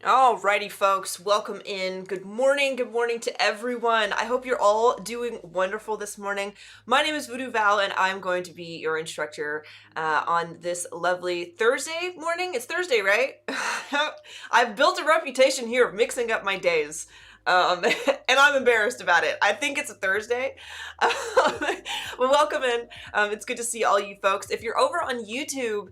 Alrighty, folks, welcome in. Good morning to everyone. I hope you're all doing wonderful this morning. My name is Voodoo Val, and I'm going to be your instructor on this lovely Thursday morning. It's Thursday, right? I've built a reputation here of mixing up my days. And I'm embarrassed about it. I think it's a Thursday. Well, welcome in. It's good to see all you folks. If you're over on YouTube,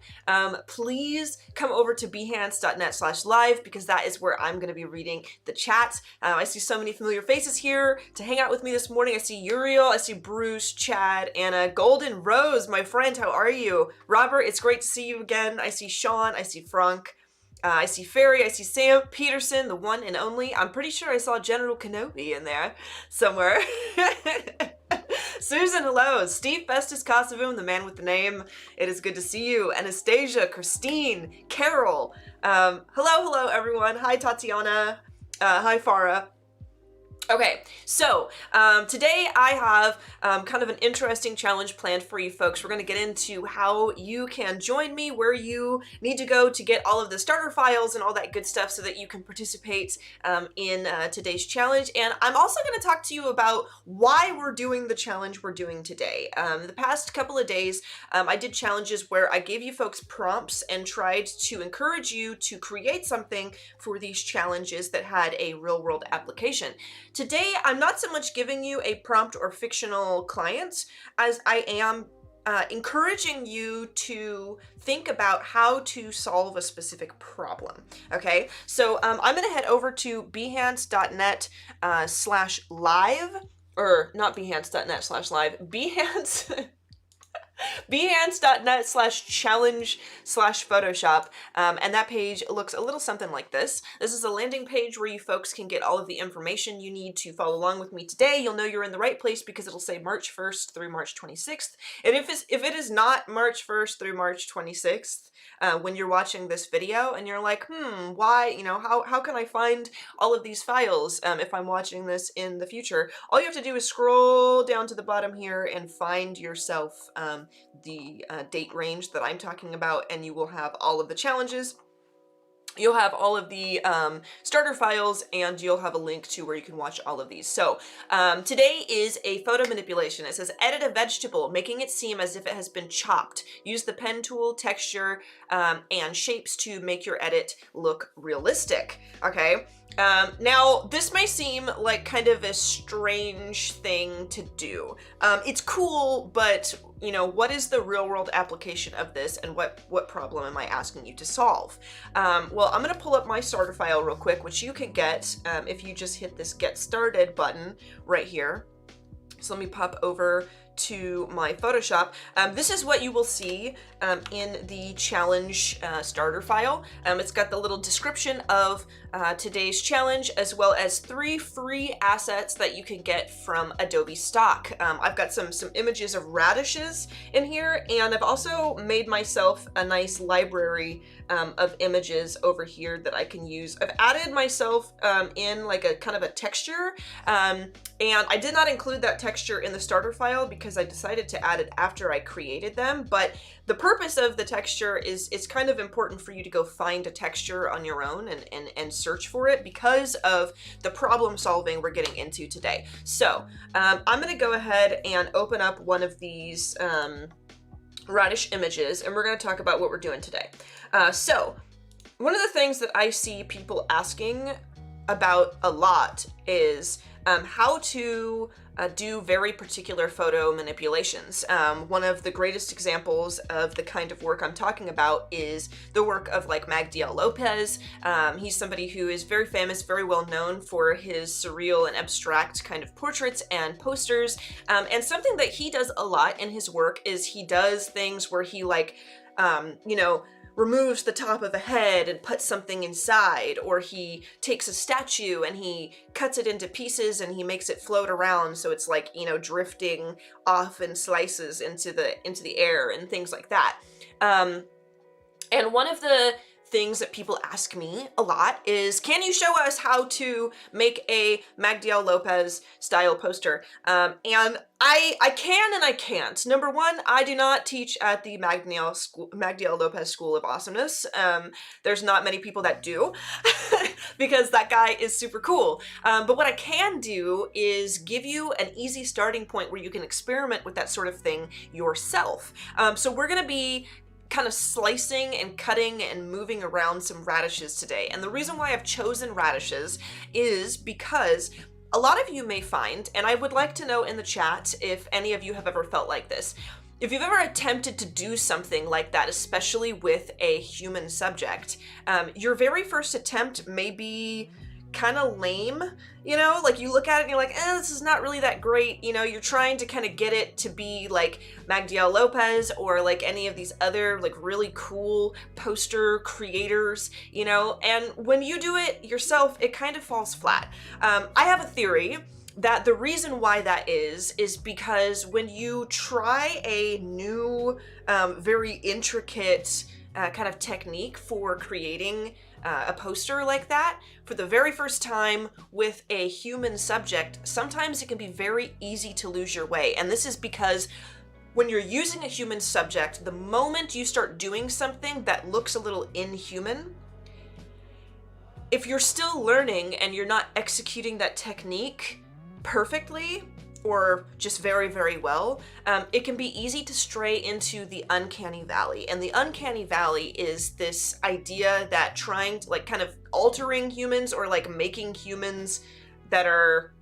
please come over to behance.net/live because that is where I'm going to be reading the chat. I see so many familiar faces here to hang out with me this morning. I see Uriel, I see Bruce, Chad, Anna, Golden Rose, my friend. How are you? Robert, it's great to see you again. I see Sean, I see Frank. I see Ferry, I see Sam Peterson, the one and only. I'm pretty sure I saw General Kenobi in there somewhere. Susan, hello. Steve Festus Kosovoom, the man with the name. It is good to see you. Anastasia, Christine, Carol. Hello, everyone. Hi, Tatiana. Hi, Farah. Okay, so today I have kind of an interesting challenge planned for you folks. We're going to get into how you can join me, where you need to go to get all of the starter files and all that good stuff so that you can participate in today's challenge. And I'm also going to talk to you about why we're doing the challenge we're doing today. The past couple of days, I did challenges where I gave you folks prompts and tried to encourage you to create something for these challenges that had a real-world application. Today, I'm not so much giving you a prompt or fictional client as I am encouraging you to think about how to solve a specific problem. Okay, so I'm going to head over to behance.net /live, or not behance.net /live, behance. behance.net/challenge/Photoshop, and that page looks a little something like this. This is a landing page where you folks can get all of the information you need to follow along with me today. You'll know you're in the right place because it'll say March 1st through March 26th. And if it is not March 1st through March 26th, when you're watching this video and you're like, why, how can I find all of these files if I'm watching this in the future? All you have to do is scroll down to the bottom here and find yourself the date range that I'm talking about, and you will have all of the challenges. You'll have all of the starter files, and you'll have a link to where you can watch all of these. So today is a photo manipulation. It says edit a vegetable, making it seem as if it has been chopped. Use the pen tool, texture, and shapes to make your edit look realistic. Okay. Now, this may seem like kind of a strange thing to do. It's cool, but what is the real world application of this, and what problem am I asking you to solve? Well, I'm going to pull up my starter file real quick, which you can get if you just hit this Get Started button right here. So let me pop over to my Photoshop. This is what you will see in the challenge starter file. It's got the little description of today's challenge, as well as 3 free assets that you can get from Adobe Stock. I've got some images of radishes in here, and I've also made myself a nice library of images over here that I can use. I've added myself in like a kind of a texture, and I did not include that texture in the starter file because I decided to add it after I created them. But the purpose of the texture is it's kind of important for you to go find a texture on your own and search for it because of the problem solving we're getting into today. So I'm going to go ahead and open up one of these radish images, and we're going to talk about what we're doing today. So one of the things that I see people asking about a lot is how to do very particular photo manipulations. One of the greatest examples of the kind of work I'm talking about is the work of like Magdiel Lopez. He's somebody who is very famous, very well known for his surreal and abstract kind of portraits and posters. And something that he does a lot in his work is he does things where he like, removes the top of a head and puts something inside, or he takes a statue and he cuts it into pieces and he makes it float around so it's like, drifting off in slices into the air and things like that. And one of the things that people ask me a lot is, can you show us how to make a Magdiel Lopez style poster? And I can and I can't. Number one, I do not teach at the Magdiel Lopez School of Awesomeness. There's not many people that do. because that guy is super cool. But what I can do is give you an easy starting point where you can experiment with that sort of thing yourself. So we're gonna be kind of slicing and cutting and moving around some radishes today. And the reason why I've chosen radishes is because a lot of you may find, and I would like to know in the chat if any of you have ever felt like this, if you've ever attempted to do something like that, especially with a human subject, your very first attempt may be kind of lame, you know, like you look at it and you're like, this is not really that great, you know, you're trying to kind of get it to be like Magdiel Lopez or like any of these other like really cool poster creators, you know, and when you do it yourself, it kind of falls flat. I have a theory that the reason why that is because when you try a new, very intricate kind of technique for creating a poster like that for the very first time with a human subject, sometimes it can be very easy to lose your way. And this is because when you're using a human subject, the moment you start doing something that looks a little inhuman, if you're still learning and you're not executing that technique perfectly or just very, very well, it can be easy to stray into the uncanny valley. And the uncanny valley is this idea that trying to like kind of altering humans or like making humans that are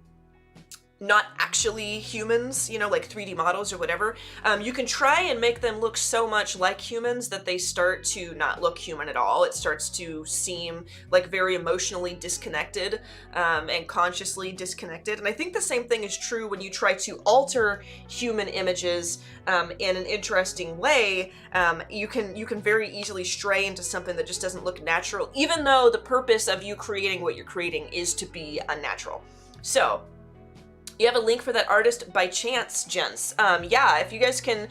not actually humans, you know, like 3D models or whatever, you can try and make them look so much like humans that they start to not look human at all. It starts to seem like very emotionally disconnected and consciously disconnected. And I think the same thing is true when you try to alter human images in an interesting way. You can very easily stray into something that just doesn't look natural, even though the purpose of you creating what you're creating is to be unnatural. So you have a link for that artist by chance, gents. Yeah, if you guys can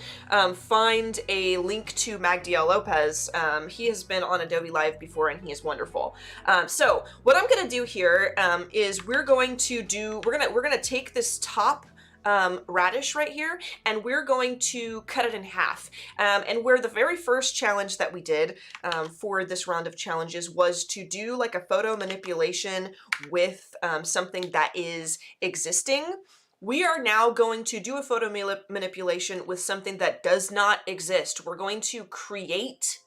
find a link to Magdiel Lopez, he has been on Adobe Live before and he is wonderful. So what I'm gonna do here is we're gonna take this top radish right here, and we're going to cut it in half. And where the very first challenge that we did for this round of challenges was to do like a photo manipulation with something that is existing. We are now going to do a photo manipulation with something that does not exist. We're going to create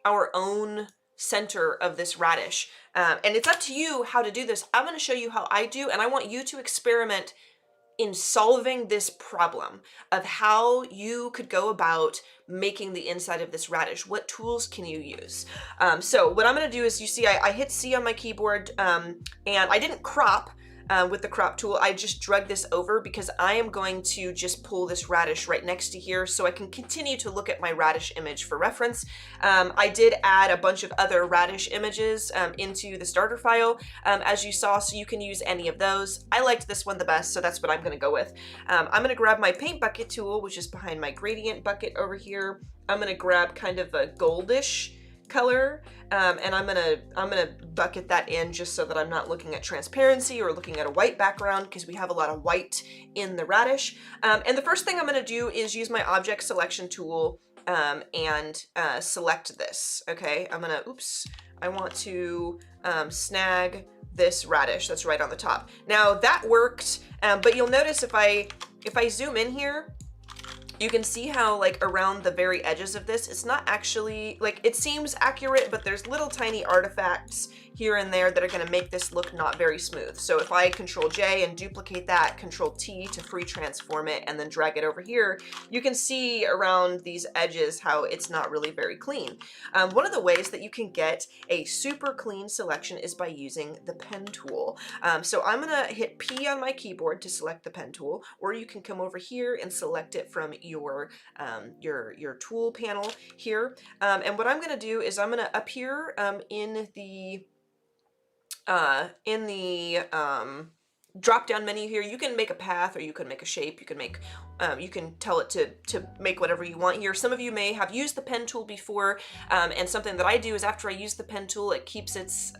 our own center of this radish. And it's up to you how to do this. I'm going to show you how I do, and I want you to experiment in solving this problem of how you could go about making the inside of this radish. What tools can you use? So what I'm gonna do is, you see I hit C on my keyboard and I didn't crop with the crop tool. I just drug this over because I am going to just pull this radish right next to here so I can continue to look at my radish image for reference. I did add a bunch of other radish images into the starter file, as you saw, so you can use any of those. I liked this one the best, so that's what I'm gonna go with. I'm gonna grab my paint bucket tool, which is behind my gradient bucket over here. I'm gonna grab kind of a goldish color, and I'm gonna bucket that in just so that I'm not looking at transparency or looking at a white background, because we have a lot of white in the radish. And the first thing I'm gonna do is use my object selection tool and select this. Okay, I want to snag this radish that's right on the top. Now that worked, but you'll notice if I zoom in here, you can see how like around the very edges of this, it's not actually, like, it seems accurate, but there's little tiny artifacts here and there that are gonna make this look not very smooth. So if I Control J and duplicate that, Control T to free transform it, and then drag it over here, you can see around these edges how it's not really very clean. One of the ways that you can get a super clean selection is by using the pen tool. So I'm gonna hit P on my keyboard to select the pen tool, or you can come over here and select it from your tool panel here. And what I'm gonna do is I'm gonna up here in the drop down menu here, you can make a path or you can make a shape, you can make you can tell it to make whatever you want here. Some of you may have used the pen tool before, and something that I do is after I use the pen tool, it keeps its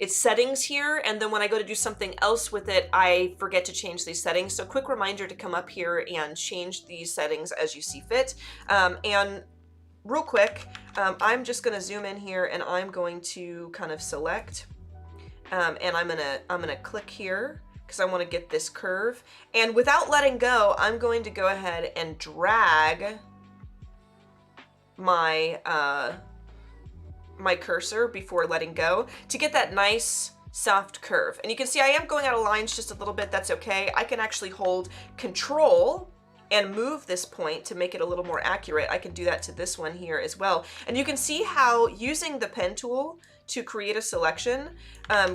settings here, and then when I go to do something else with it, I forget to change these settings. So quick reminder to come up here and change these settings as you see fit. And real quick, I'm just gonna zoom in here and I'm going to kind of select and I'm gonna click here because I want to get this curve. And without letting go, I'm going to go ahead and drag my my cursor before letting go to get that nice soft curve. And you can see I am going out of lines just a little bit. That's okay. I can actually hold Control and move this point to make it a little more accurate. I can do that to this one here as well. And you can see how using the pen tool to create a selection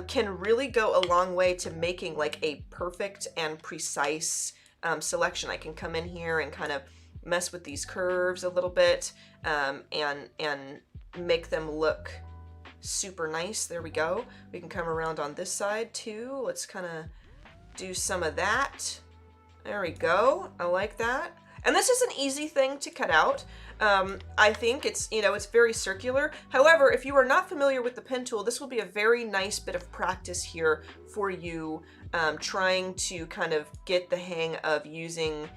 can really go a long way to making like a perfect and precise selection. I can come in here and kind of mess with these curves a little bit and make them look super nice. There we go. We can come around on this side too. Let's kind of do some of that. There we go. I like that. And this is an easy thing to cut out. I think it's, you know, it's very circular. However, if you are not familiar with the pen tool, this will be a very nice bit of practice here for you, trying to kind of get the hang of using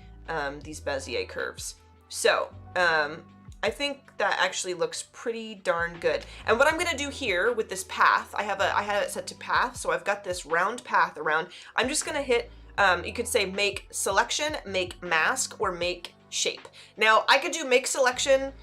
these Bezier curves. So, I think that actually looks pretty darn good. And what I'm gonna do here with this path, I have it set to path, so I've got this round path around. I'm just gonna hit, you could say make selection, make mask, or make shape. Now I could do make selection,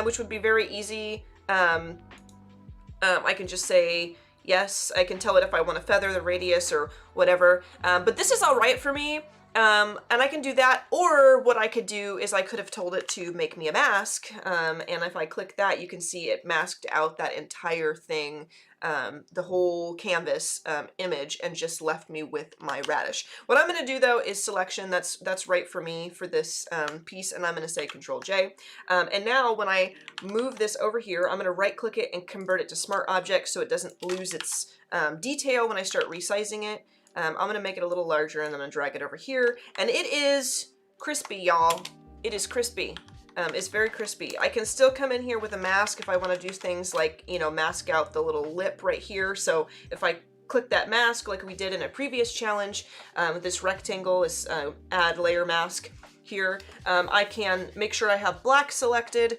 which would be very easy. I can just say yes, I can tell it if I want to feather the radius or whatever, but this is all right for me. And I can do that, or what I could do is I could have told it to make me a mask, and if I click that, you can see it masked out that entire thing, the whole canvas image, and just left me with my radish. What I'm going to do though is selection. That's right for me for this piece, and I'm going to say Control J. And now when I move this over here, I'm going to right click it and convert it to Smart Object so it doesn't lose its detail when I start resizing it. I'm going to make it a little larger, and I'm going to drag it over here. And it is crispy, y'all. It is crispy. It's very crispy. I can still come in here with a mask if I want to do things like, you know, mask out the little lip right here. So if I click that mask like we did in a previous challenge, this rectangle is add layer mask here. I can make sure I have black selected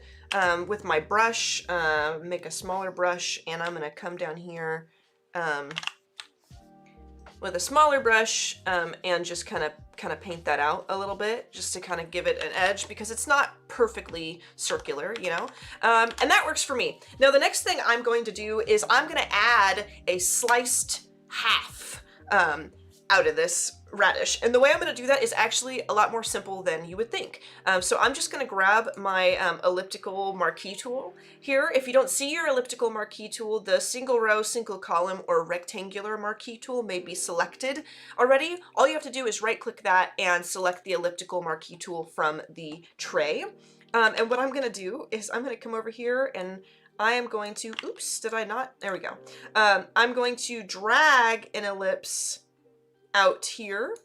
with my brush, make a smaller brush, and I'm going to come down here with a smaller brush and just kind of paint that out a little bit, just to kind of give it an edge, because it's not perfectly circular, you know, and that works for me. Now the next thing I'm going to do is I'm going to add a sliced half out of this radish, and the way I'm going to do that is actually a lot more simple than you would think. So I'm just going to grab my elliptical marquee tool here. If you don't see your elliptical marquee tool, the single row, single column, or rectangular marquee tool may be selected already. All you have to do is right click that and select the elliptical marquee tool from the tray. And what I'm going to do is I'm going to come over here and I am going to, oops, did I not? There we go. I'm going to drag an ellipse out here,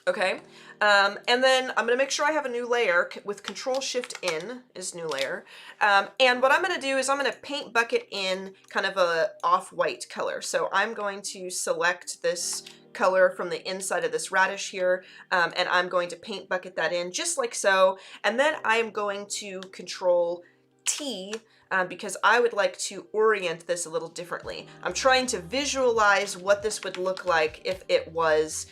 okay, and then I'm gonna make sure I have a new layer with Control Shift N is new layer, and what I'm gonna do is I'm gonna paint bucket in kind of a off-white color. So I'm going to select this color from the inside of this radish here, and I'm going to paint bucket that in just like so, and then I'm going to Control T, because I would like to orient this a little differently. I'm trying to visualize what this would look like if it was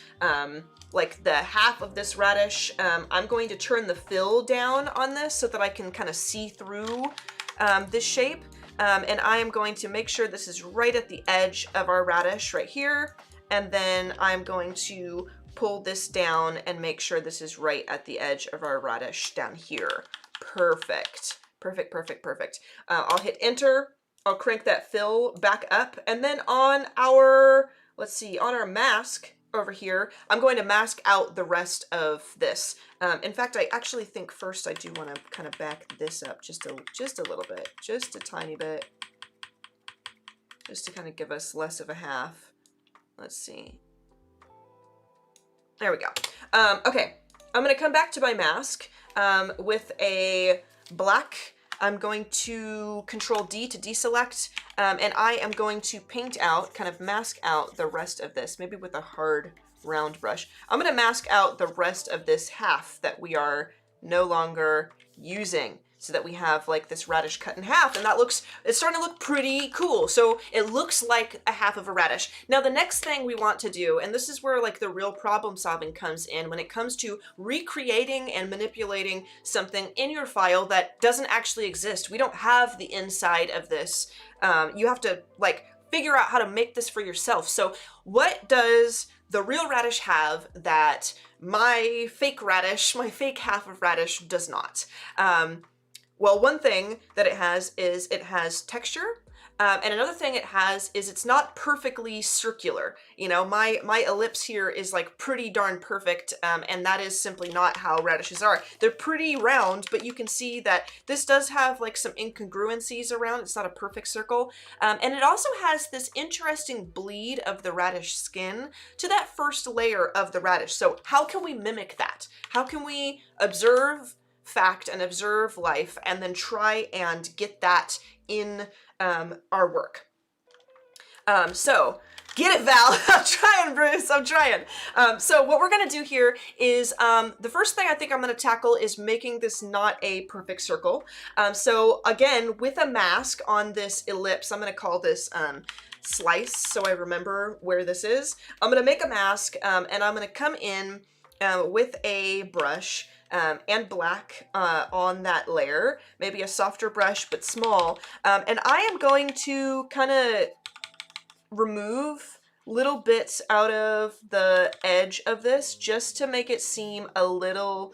like the half of this radish. I'm going to turn the fill down on this so that I can kind of see through this shape, and I am going to make sure this is right at the edge of our radish right here, and then I'm going to pull this down and make sure this is right at the edge of our radish down here. Perfect. Perfect, perfect, perfect. I'll hit enter, I'll crank that fill back up, and then on our, let's see, on our mask over here, I'm going to mask out the rest of this. In fact, I actually think first I do want to kind of back this up just a little bit, just a tiny bit, just to kind of give us less of a half. Let's see. There we go. Okay, I'm going to come back to my mask with a black. I'm going to Control D to deselect, and I am going to paint out, kind of mask out the rest of this, maybe with a hard round brush. I'm going to mask out the rest of this half that we are no longer using. so that we have like this radish cut in half, and it's starting to look pretty cool. So it looks like a half of a radish. Now the next thing we want to do, and this is where like the real problem solving comes in when it comes to recreating and manipulating something in your file that doesn't actually exist. We don't have the inside of this. You have to like figure out how to make this for yourself. So what does the real radish have that my fake radish, my fake half of radish does not? Well, one thing that it has is it has texture. And another thing it has is it's not perfectly circular. You know, my ellipse here is like pretty darn perfect, and that is simply not how radishes are. They're pretty round, but you can see that this does have like some incongruencies around. It's not a perfect circle. And it also has this interesting bleed of the radish skin to that first layer of the radish. So how can we mimic that? How can we observe fact and observe life and then try and get that in our work? So get it, Val. I'm trying, Bruce. I'm trying. So what we're going to do here is the first thing I think I'm going to tackle is making this not a perfect circle. So again, with a mask on this ellipse, I'm going to call this slice so I remember where this is. I'm going to make a mask and I'm going to come in with a brush and black on that layer, maybe a softer brush but small, and I am going to kind of remove little bits out of the edge of this just to make it seem a little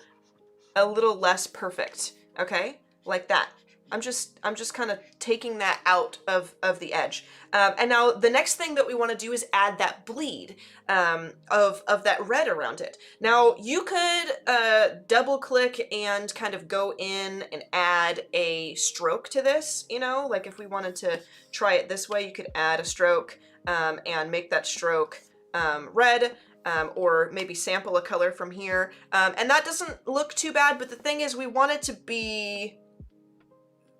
less perfect. Okay, like that. I'm just kind of taking that out of the edge. And now the next thing that we want to do is add that bleed of that red around it. Now you could double click and kind of go in and add a stroke to this, you know, like if we wanted to try it this way, you could add a stroke and make that stroke red. Or maybe sample a color from here. And that doesn't look too bad, but the thing is we want it to be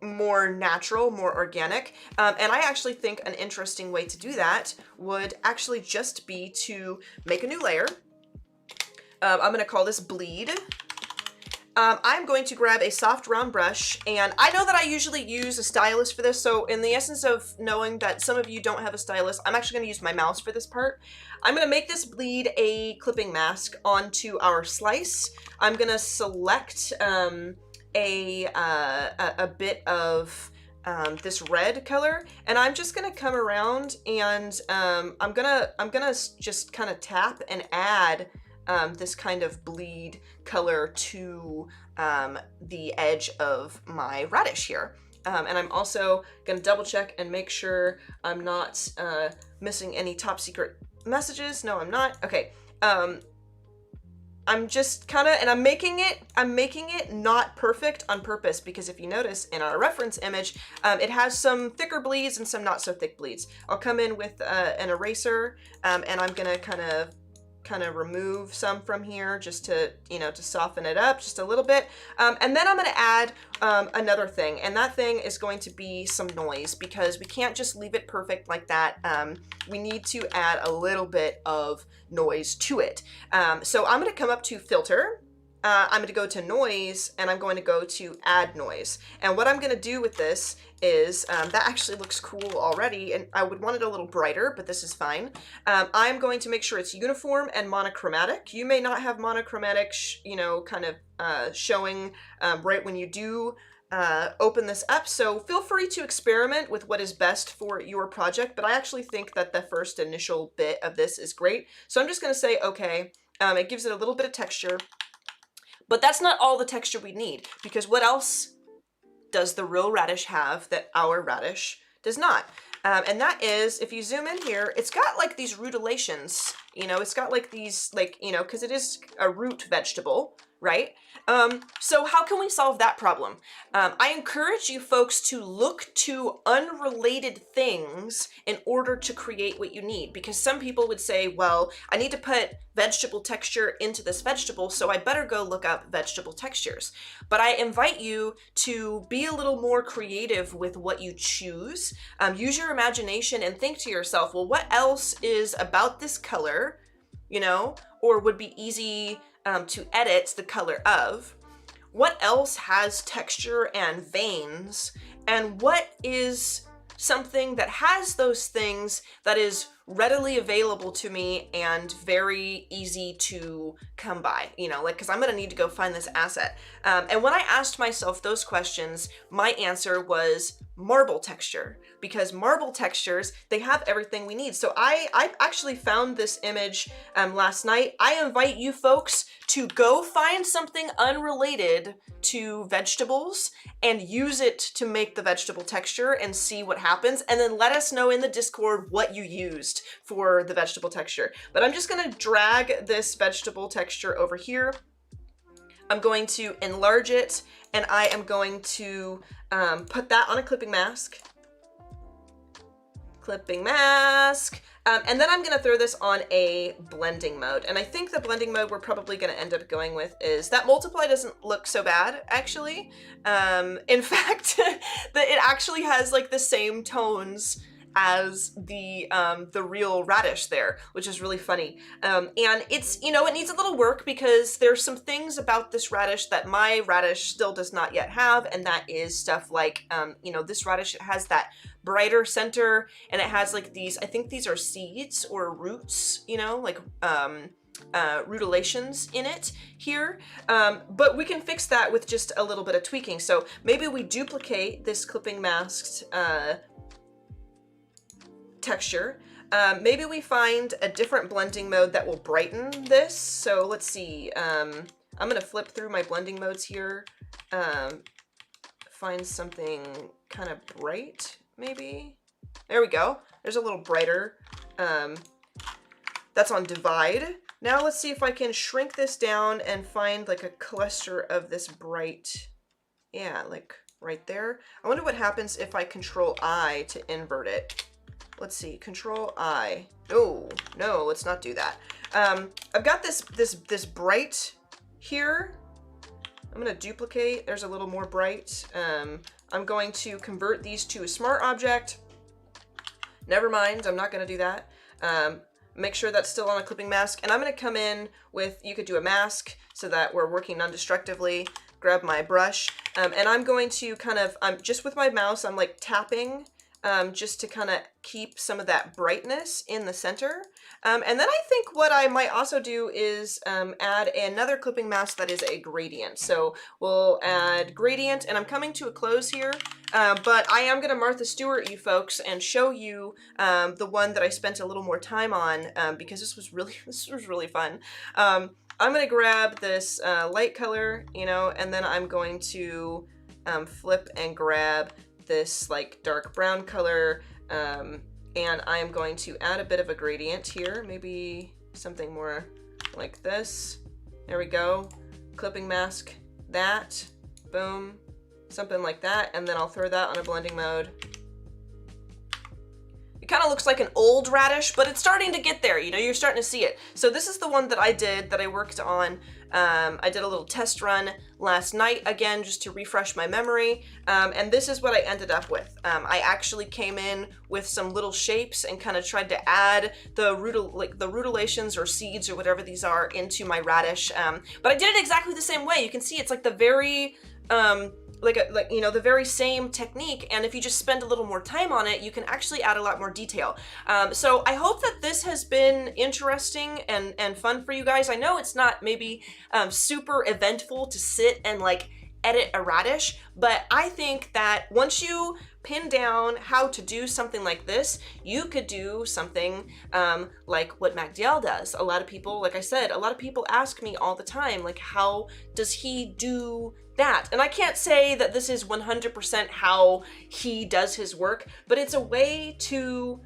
more natural, more organic. And I actually think an interesting way to do that would actually just be to make a new layer. I'm going to call this bleed. I'm going to grab a soft round brush, and I know that I usually use a stylus for this, so in the essence of knowing that some of you don't have a stylus, I'm actually going to use my mouse for this part. I'm going to make this bleed a clipping mask onto our slice. I'm going to select a bit of this red color, and I'm just gonna come around and I'm gonna just kind of tap and add this kind of bleed color to the edge of my radish here. And I'm also gonna double check and make sure I'm not missing any top secret messages. No, I'm not. Okay. I'm just kind of, and I'm making it not perfect on purpose, because if you notice in our reference image, it has some thicker bleeds and some not so thick bleeds. I'll come in with an eraser, and I'm gonna kind of remove some from here just to, you know, to soften it up just a little bit. And then I'm gonna add another thing, and that thing is going to be some noise, because we can't just leave it perfect like that. We need to add a little bit of noise to it. So I'm gonna come up to filter, I'm gonna go to noise, and I'm going to go to add noise. And what I'm gonna do with this is, that actually looks cool already, and I would want it a little brighter, but this is fine. I'm going to make sure it's uniform and monochromatic. You may not have monochromatic, you know, kind of showing right when you do open this up, so feel free to experiment with what is best for your project, but I actually think that the first initial bit of this is great. So I'm just going to say okay. It gives it a little bit of texture, but that's not all the texture we need, because what else does the real radish have that our radish does not? And that is, if you zoom in here, it's got like these rutilations, you know, it's got like these, like, you know, because it is a root vegetable, right? So how can we solve that problem? I encourage you folks to look to unrelated things in order to create what you need, because some people would say, well, I need to put vegetable texture into this vegetable, so I better go look up vegetable textures. But I invite you to be a little more creative with what you choose. Use your imagination and think to yourself, well, what else is about this color, you know, or would be easy to edit the color of, what else has texture and veins, and what is something that has those things that is readily available to me and very easy to come by, you know, like, because I'm gonna need to go find this asset. And when I asked myself those questions, my answer was marble texture, because marble textures, they have everything we need. So I actually found this image last night. I invite you folks to go find something unrelated to vegetables and use it to make the vegetable texture and see what happens, and then let us know in the Discord what you used for the vegetable texture. But I'm just gonna drag this vegetable texture over here. I'm going to enlarge it, and I am going to put that on a clipping mask. Clipping mask. And then I'm gonna throw this on a blending mode. And I think the blending mode we're probably gonna end up going with is that multiply doesn't look so bad, actually. In fact, it actually has like the same tones as the real radish there, which is really funny. And it's, you know, it needs a little work because there's some things about this radish that my radish still does not yet have, and that is stuff like, you know, this radish, it has that brighter center, and it has like these, I think these are seeds or roots, you know, like rutilations in it here, but we can fix that with just a little bit of tweaking. So maybe we duplicate this clipping masked texture. Maybe we find a different blending mode that will brighten this. So let's see, I'm gonna flip through my blending modes here, find something kind of bright, maybe. There we go. There's a little brighter. That's on divide. Now let's see if I can shrink this down and find like a cluster of this bright, yeah, like right there. I wonder what happens if I Control I to invert it. Let's see, Control I. Oh, no, let's not do that. I've got this bright here. I'm gonna duplicate. There's a little more bright. I'm going to convert these to a smart object. Never mind, I'm not gonna do that. Make sure that's still on a clipping mask. And I'm gonna come in with, you could do a mask so that we're working non-destructively. Grab my brush, and I'm going to kind of, just with my mouse, I'm like tapping, just to kind of keep some of that brightness in the center. And then I think what I might also do is add another clipping mask that is a gradient. So we'll add gradient, and I'm coming to a close here, but I am going to Martha Stewart you folks and show you the one that I spent a little more time on, because this was really fun. I'm going to grab this light color, you know, and then I'm going to flip and grab this like dark brown color, and I'm going to add a bit of a gradient here, maybe something more like this. There we go. Clipping mask that, boom, something like that, and then I'll throw that on a blending mode. It kind of looks like an old radish, but it's starting to get there, you know, you're starting to see it. So this is the one that I did, that I worked on. I did a little test run last night, again, just to refresh my memory, and this is what I ended up with. I actually came in with some little shapes and kind of tried to add the rutilations or seeds or whatever these are into my radish, but I did it exactly the same way. You can see it's like the very you know, the very same technique, and if you just spend a little more time on it, you can actually add a lot more detail. So I hope that this has been interesting and fun for you guys. I know it's not maybe super eventful to sit and like edit a radish, but I think that once you pin down how to do something like this, you could do something like what MacDiel does. A lot of people, like I said, a lot of people ask me all the time, like, how does he do that? And I can't say that this is 100% how he does his work, but it's a way to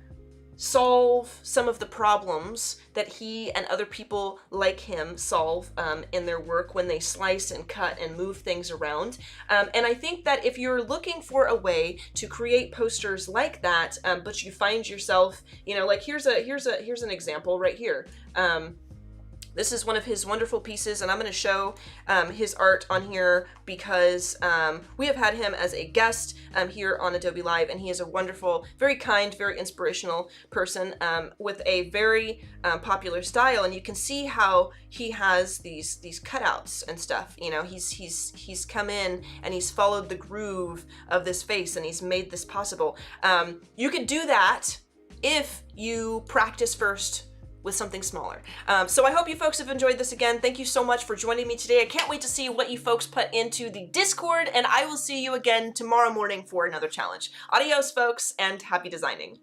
solve some of the problems that he and other people like him solve in their work when they slice and cut and move things around. And I think that if you're looking for a way to create posters like that, but you find yourself, you know, like here's an example right here. This is one of his wonderful pieces, and I'm going to show his art on here because we have had him as a guest here on Adobe Live, and he is a wonderful, very kind, very inspirational person with a very popular style. And you can see how he has these cutouts and stuff. You know, he's come in and he's followed the groove of this face, and he's made this possible. You could do that if you practice first with something smaller. So I hope you folks have enjoyed this again. Thank you so much for joining me today. I can't wait to see what you folks put into the Discord, and I will see you again tomorrow morning for another challenge. Adios, folks, and happy designing.